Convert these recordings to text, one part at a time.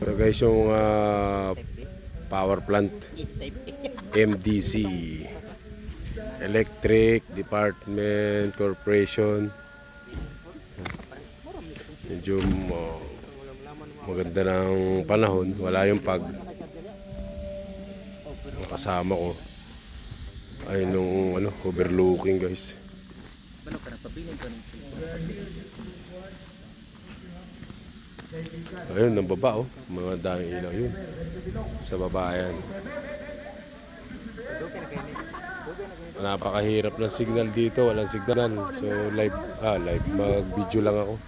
Ito guys yung power plant MDC Electric Department Corporation. Medyo maganda ng panahon, wala yung pag kasama ko ay nung overlooking guys. Ayun, ng baba mga daming ilaw yun sa baba yan. Napakahirap ng signal dito, walang signal. So live mag video lang ako.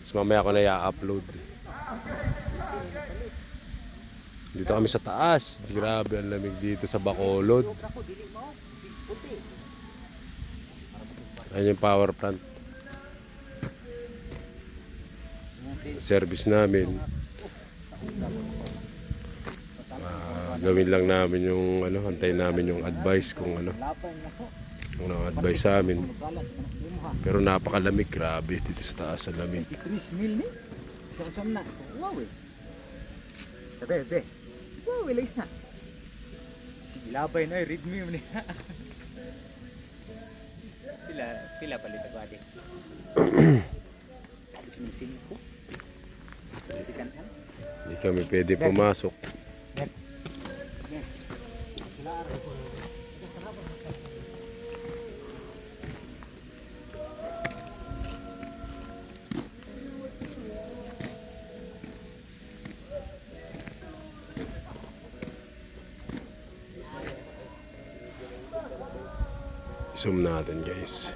So mamaya ako na i-upload. Dito kami sa taas. Grabe ang lamig dito sa Bacolod. Ayun yung power plant. Service namin. Gawin lang namin yung antayin namin yung advice kung yung advice sa amin. Pero napakalamig, grabe dito sa taas ang lamig. Wow, lagi na. Sige, labay na, read me yun. Pila palit ako adik. Hindi kami pwede pumasok. Zoom natin guys.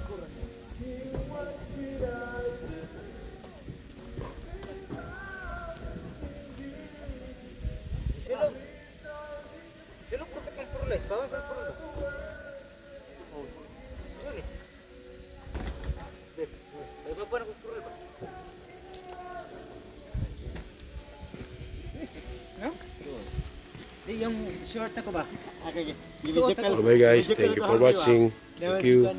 Silog protocol purulis, bawal purulis. Oh, purulis. Ay ba na purulis ba? No? Di yung short ako ba? Okay. Bye guys, thank you for watching. Thank you.